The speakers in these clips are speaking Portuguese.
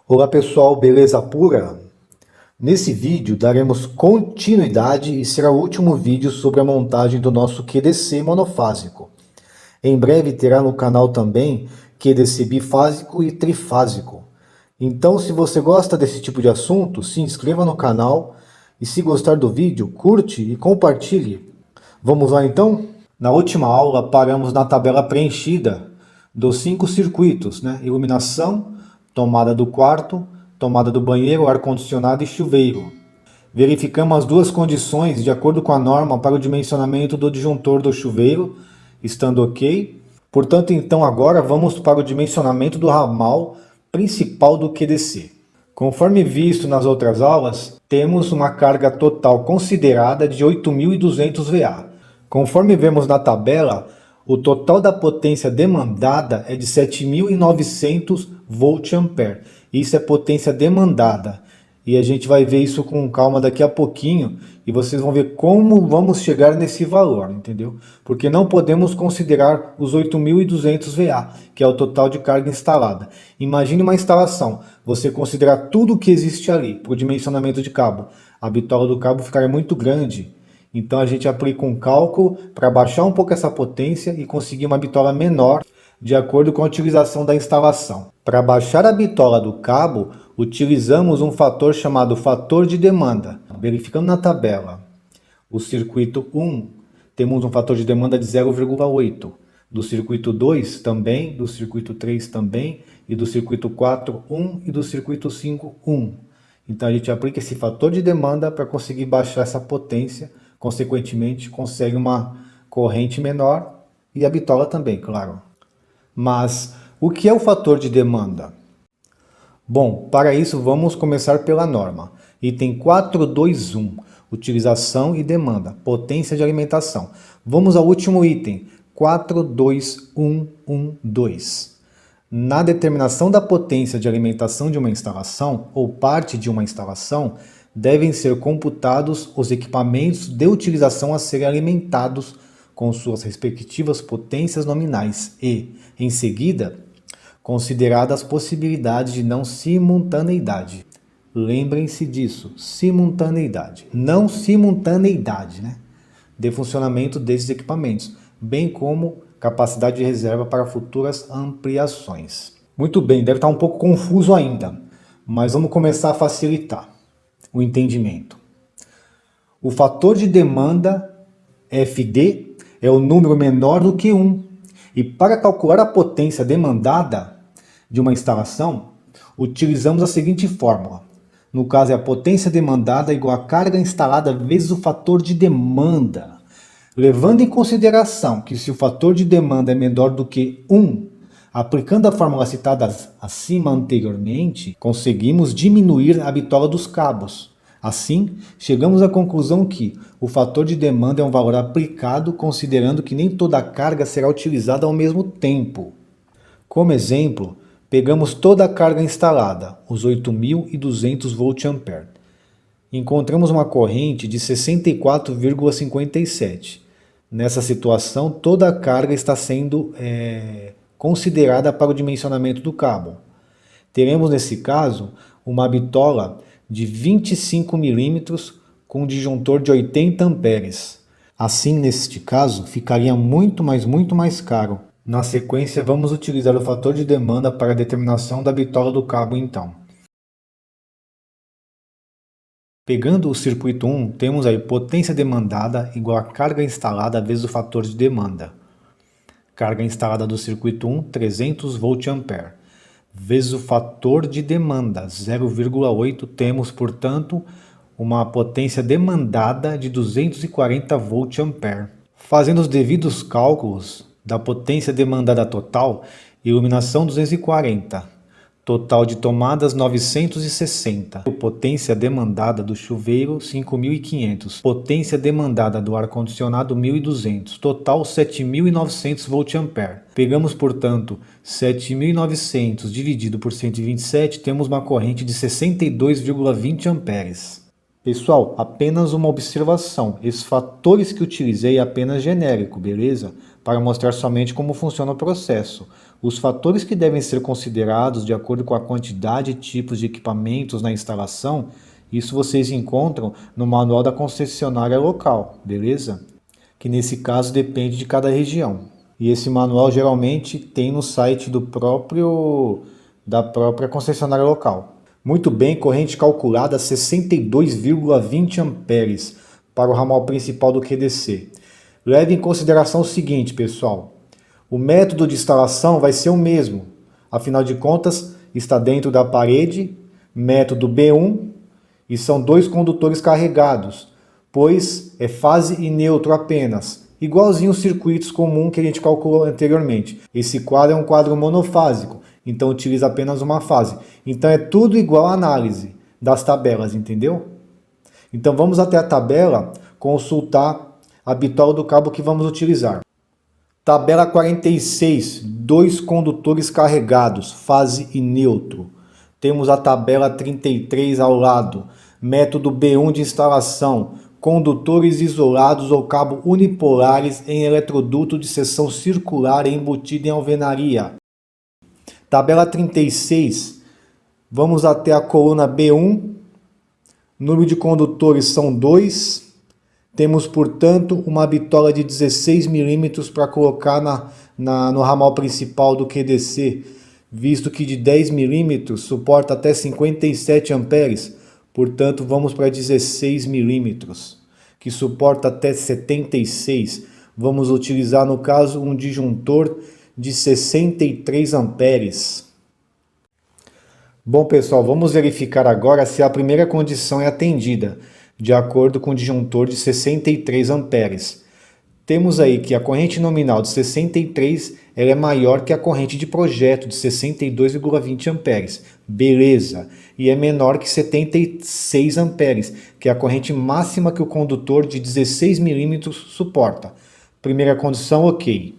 Olá pessoal, beleza pura? Nesse vídeo daremos continuidade e será o último vídeo sobre a montagem do nosso QDC monofásico. Em breve terá no canal também QDC bifásico e trifásico. Então, se você gosta desse tipo de assunto, se inscreva no canal e, se gostar do vídeo, curte e compartilhe. Vamos lá então? Na última aula paramos na tabela preenchida dos 5 circuitos, né? Iluminação, tomada do quarto, tomada do banheiro, ar-condicionado e chuveiro. Verificamos as duas condições de acordo com a norma para o dimensionamento do disjuntor do chuveiro, estando ok. Portanto, então agora vamos para o dimensionamento do ramal principal do QDC. Conforme visto nas outras aulas, temos uma carga total considerada de 8.200 VA. Conforme vemos na tabela, o total da potência demandada é de 7.900 VA. Isso é potência demandada. E a gente vai ver isso com calma daqui a pouquinho e vocês vão ver como vamos chegar nesse valor, entendeu? Porque não podemos considerar os 8.200 VA, que é o total de carga instalada. Imagine uma instalação, você considerar tudo o que existe ali para o dimensionamento de cabo. A bitola do cabo ficaria muito grande. Então a gente aplica um cálculo para baixar um pouco essa potência e conseguir uma bitola menor de acordo com a utilização da instalação. Para baixar a bitola do cabo, utilizamos um fator chamado fator de demanda. Verificando na tabela, o circuito 1, temos um fator de demanda de 0,8. Do circuito 2 também, do circuito 3 também, e do circuito 4, 1 e do circuito 5, 1. Então a gente aplica esse fator de demanda para conseguir baixar essa potência, consequentemente consegue uma corrente menor e a bitola também, claro. Mas o que é o fator de demanda? Bom, para isso vamos começar pela norma. Item 421, utilização e demanda, potência de alimentação. Vamos ao último item, 42112. Na determinação da potência de alimentação de uma instalação ou parte de uma instalação, devem ser computados os equipamentos de utilização a serem alimentados com suas respectivas potências nominais e, em seguida, consideradas as possibilidades de não simultaneidade. Lembrem-se disso, simultaneidade, não simultaneidade, né? De funcionamento desses equipamentos, bem como capacidade de reserva para futuras ampliações. Muito bem, deve estar um pouco confuso ainda, mas vamos começar a facilitar o entendimento. O fator de demanda FD é o número menor do que 1. E para calcular a potência demandada de uma instalação, utilizamos a seguinte fórmula. No caso, é a potência demandada igual a carga instalada vezes o fator de demanda. Levando em consideração que se o fator de demanda é menor do que 1, aplicando a fórmula citada acima anteriormente, conseguimos diminuir a bitola dos cabos. Assim, chegamos à conclusão que o fator de demanda é um valor aplicado considerando que nem toda a carga será utilizada ao mesmo tempo. Como exemplo, pegamos toda a carga instalada, os 8.200 VA. Encontramos uma corrente de 64,57. Nessa situação, toda a carga está sendo considerada para o dimensionamento do cabo. Teremos nesse caso uma bitola de 25 milímetros com um disjuntor de 80 amperes. Assim, neste caso, ficaria muito mais caro. Na sequência, vamos utilizar o fator de demanda para a determinação da bitola do cabo então. Pegando o circuito 1, temos aí potência demandada igual a carga instalada vezes o fator de demanda. Carga instalada do circuito 1, 300 VA. Vezes o fator de demanda, 0,8, temos, portanto, uma potência demandada de 240 VA. Fazendo os devidos cálculos da potência demandada total, iluminação 240, total de tomadas 960, potência demandada do chuveiro 5.500, potência demandada do ar-condicionado 1.200, total 7.900 VA. Pegamos, portanto, 7.900 dividido por 127, temos uma corrente de 62,20 amperes. Pessoal, apenas uma observação, esses fatores que utilizei é apenas genérico, beleza? Para mostrar somente como funciona o processo. Os fatores que devem ser considerados de acordo com a quantidade e tipos de equipamentos na instalação, isso vocês encontram no manual da concessionária local, beleza? Que nesse caso depende de cada região. E esse manual geralmente tem no site da própria concessionária local. Muito bem, corrente calculada 62,20 amperes para o ramal principal do QDC. Leve em consideração o seguinte, pessoal. O método de instalação vai ser o mesmo. Afinal de contas, está dentro da parede, método B1, e são 2 condutores carregados, pois é fase e neutro apenas, igualzinho os circuitos comuns que a gente calculou anteriormente. Esse quadro é um quadro monofásico, então utiliza apenas uma fase. Então é tudo igual à análise das tabelas, entendeu? Então vamos até a tabela consultar a bitola do cabo que vamos utilizar. Tabela 46, 2 condutores carregados, fase e neutro. Temos a tabela 33 ao lado, método B1 de instalação, condutores isolados ou cabo unipolares em eletroduto de seção circular embutido em alvenaria. Tabela 36, vamos até a coluna B1, número de condutores são 2. Temos, portanto, uma bitola de 16 milímetros para colocar no ramal principal do QDC, visto que de 10 milímetros suporta até 57 amperes, portanto vamos para 16 milímetros, que suporta até 76. Vamos utilizar, no caso, um disjuntor de 63 amperes. Bom, pessoal, vamos verificar agora se a primeira condição é atendida, de acordo com o disjuntor de 63 amperes. Temos aí que a corrente nominal de 63 ela é maior que a corrente de projeto de 62,20 amperes. Beleza. E é menor que 76 amperes, que é a corrente máxima que o condutor de 16 milímetros suporta. Primeira condição, ok.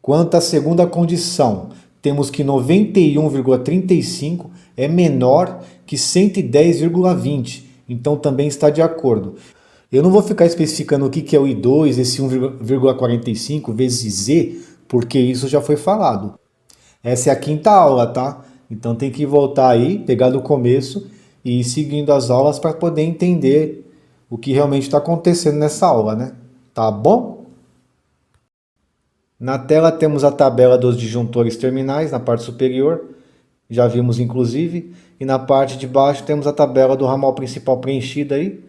Quanto à segunda condição, temos que 91,35 é menor que 110,20, então também está de acordo. Eu não vou ficar especificando o que é o I2, esse 1,45 vezes Z, porque isso já foi falado. Essa é a quinta aula, tá? Então tem que voltar aí, pegar do começo e ir seguindo as aulas para poder entender o que realmente está acontecendo nessa aula, né? Tá bom? Na tela temos a tabela dos disjuntores terminais na parte superior, já vimos inclusive, e na parte de baixo temos a tabela do ramal principal preenchida aí,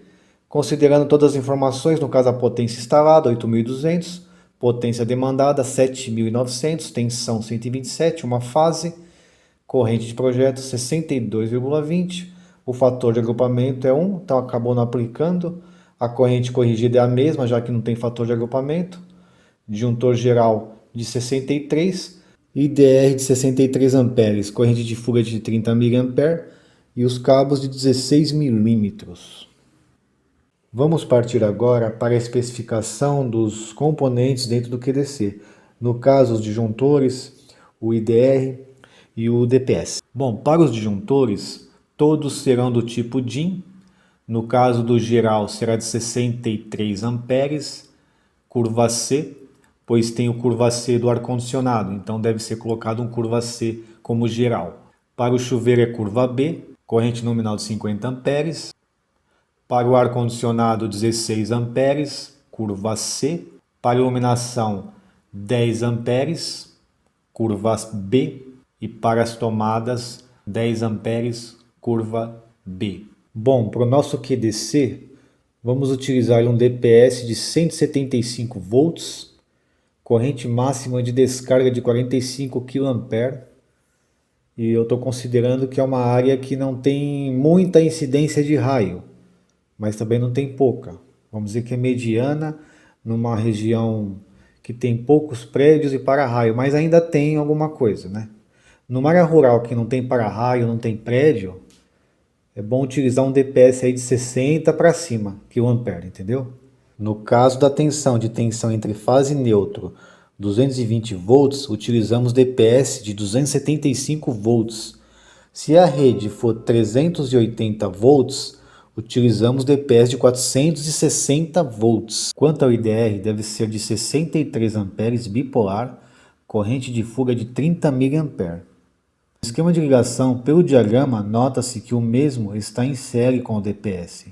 considerando todas as informações, no caso a potência instalada, 8.200, potência demandada, 7.900, tensão 127, uma fase, corrente de projeto 62,20, o fator de agrupamento é 1, então acabou não aplicando, a corrente corrigida é a mesma, já que não tem fator de agrupamento, disjuntor geral de 63, IDR de 63 amperes, corrente de fuga de 30 mA e os cabos de 16 milímetros. Vamos partir agora para a especificação dos componentes dentro do QDC. No caso, os disjuntores, o IDR e o DPS. Bom, para os disjuntores, todos serão do tipo DIN. No caso do geral, será de 63 amperes, curva C, pois tem o curva C do ar-condicionado, então deve ser colocado um curva C como geral. Para o chuveiro é curva B, corrente nominal de 50 amperes. Para o ar-condicionado 16 amperes, curva C. Para a iluminação 10 amperes, curva B. E para as tomadas 10 amperes, curva B. Bom, para o nosso QDC, vamos utilizar um DPS de 175 volts, corrente máxima de descarga de 45 kA, e eu estou considerando que é uma área que não tem muita incidência de raio, mas também não tem pouca. Vamos dizer que é mediana, numa região que tem poucos prédios e para-raio, mas ainda tem alguma coisa, né? Numa área rural que não tem para-raio, não tem prédio, é bom utilizar um DPS aí de 60 para cima, kA, entendeu? No caso da tensão entre fase e neutro 220 volts, utilizamos DPS de 275 volts. Se a rede for 380 volts, utilizamos DPS de 460 volts. Quanto ao IDR, deve ser de 63 amperes bipolar corrente de fuga de 30 mA. No esquema de ligação, pelo diagrama, nota-se que o mesmo está em série com o DPS.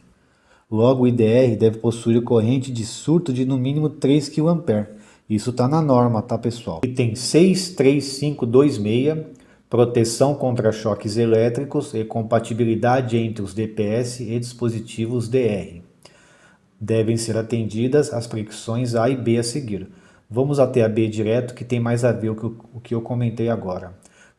Logo, o IDR deve possuir corrente de surto de no mínimo 3 kA. Isso está na norma, tá, pessoal? Item 63526, proteção contra choques elétricos e compatibilidade entre os DPS e dispositivos DR. Devem ser atendidas as fricções A e B a seguir. Vamos até a B direto, que tem mais a ver com o que eu comentei agora.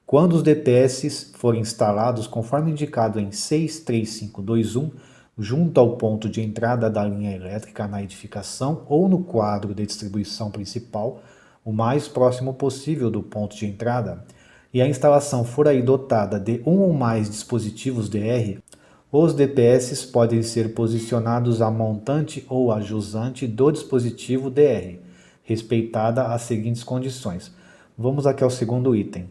Quando os DPS forem instalados conforme indicado em 63521, junto ao ponto de entrada da linha elétrica na edificação ou no quadro de distribuição principal, o mais próximo possível do ponto de entrada, e a instalação for aí dotada de um ou mais dispositivos DR, os DPS podem ser posicionados a montante ou a jusante do dispositivo DR, respeitada as seguintes condições. Vamos aqui ao segundo item.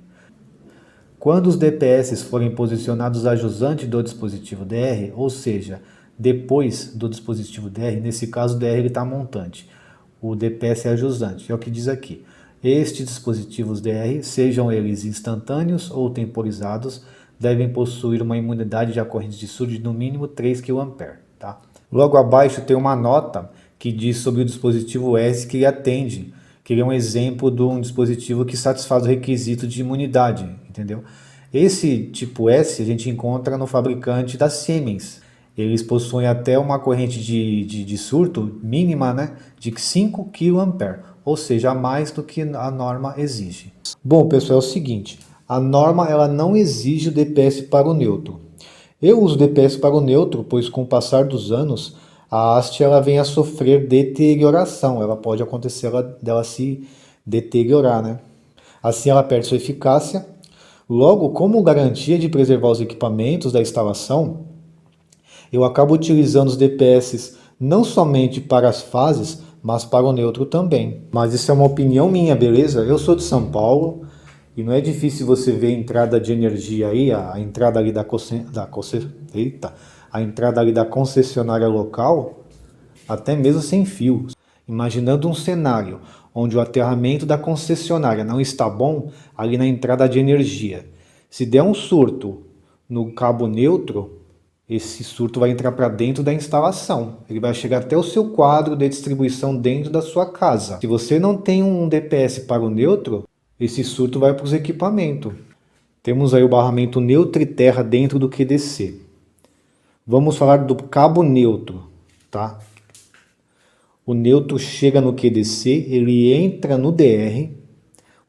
Quando os DPS forem posicionados a jusante do dispositivo DR, ou seja, depois do dispositivo DR, nesse caso o DR está montante, o DPS é a jusante, é o que diz aqui. Estes dispositivos DR, sejam eles instantâneos ou temporizados, devem possuir uma imunidade à corrente de surto de no mínimo 3 kA. Tá? Logo abaixo tem uma nota que diz sobre o dispositivo S que ele atende, que ele é um exemplo de um dispositivo que satisfaz o requisito de imunidade, entendeu? Esse tipo S a gente encontra no fabricante da Siemens. Eles possuem até uma corrente de surto mínima, né, de 5 kA, ou seja, mais do que a norma exige. Bom, pessoal, é o seguinte, a norma ela não exige o DPS para o neutro. Eu uso DPS para o neutro, pois com o passar dos anos, a haste ela vem a sofrer deterioração, ela pode acontecer dela se deteriorar, né? Assim ela perde sua eficácia. Logo, como garantia de preservar os equipamentos da instalação, eu acabo utilizando os DPS não somente para as fases, mas para o neutro também. Mas isso é uma opinião minha, beleza? Eu sou de São Paulo e não é difícil você ver a entrada de energia aí, a entrada ali a entrada ali da concessionária local, até mesmo sem fio. Imaginando um cenário onde o aterramento da concessionária não está bom ali na entrada de energia. Se der um surto no cabo neutro, esse surto vai entrar para dentro da instalação. Ele vai chegar até o seu quadro de distribuição dentro da sua casa. Se você não tem um DPS para o neutro, esse surto vai para os equipamentos. Temos aí o barramento neutro e terra dentro do QDC. Vamos falar do cabo neutro, tá? O neutro chega no QDC, ele entra no DR,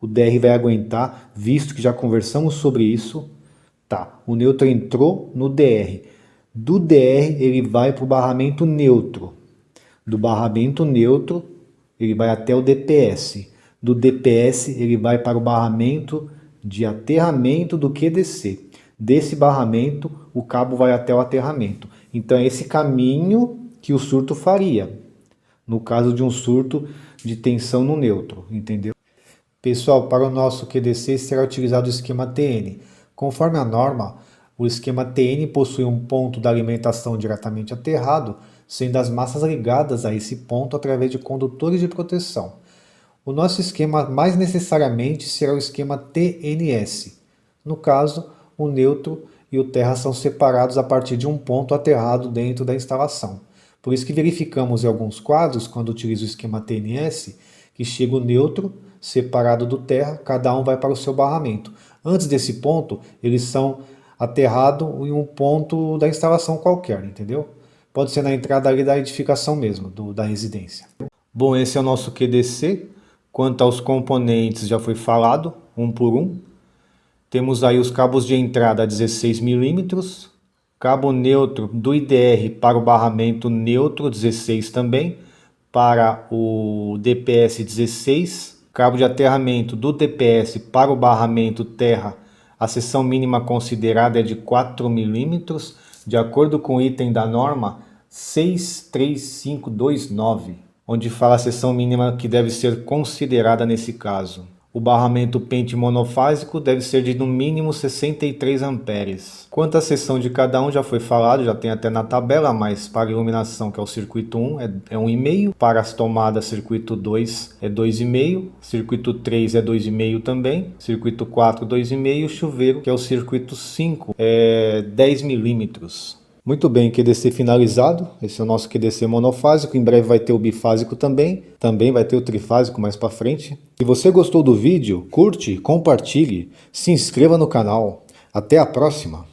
o DR vai aguentar, visto que já conversamos sobre isso. Tá, o neutro entrou no DR. Do DR ele vai para o barramento neutro. Do barramento neutro ele vai até o DPS. Do DPS ele vai para o barramento de aterramento do QDC. Desse barramento o cabo vai até o aterramento. Então é esse caminho que o surto faria, no caso de um surto de tensão no neutro, entendeu? Pessoal, para o nosso QDC será utilizado o esquema TN. Conforme a norma, o esquema TN possui um ponto da alimentação diretamente aterrado, sendo as massas ligadas a esse ponto através de condutores de proteção. O nosso esquema mais necessariamente será o esquema TNS. No caso, o neutro e o terra são separados a partir de um ponto aterrado dentro da instalação. Por isso que verificamos em alguns quadros, quando utilizo o esquema TNS, que chega o neutro separado do terra, cada um vai para o seu barramento. Antes desse ponto, eles são aterrados em um ponto da instalação qualquer, entendeu? Pode ser na entrada ali da edificação mesmo, da residência. Bom, esse é o nosso QDC. Quanto aos componentes, já foi falado, um por um. Temos aí os cabos de entrada a 16 milímetros, cabo neutro do IDR para o barramento neutro 16 também, para o DPS 16, cabo de aterramento do DPS para o barramento terra, a seção mínima considerada é de 4 milímetros, de acordo com o item da norma 63529, onde fala a seção mínima que deve ser considerada nesse caso. O barramento pente monofásico deve ser de no mínimo 63 amperes. Quanto à seção de cada um já foi falado, já tem até na tabela, mas para iluminação, que é o circuito 1, é 1,5, para as tomadas circuito 2 é 2,5, circuito 3 é 2,5 também, circuito 4 2,5 e o chuveiro, que é o circuito 5, é 10 milímetros. Muito bem, QDC finalizado. Esse é o nosso QDC monofásico. Em breve vai ter o bifásico também. Também vai ter o trifásico mais para frente. Se você gostou do vídeo, curte, compartilhe, se inscreva no canal. Até a próxima!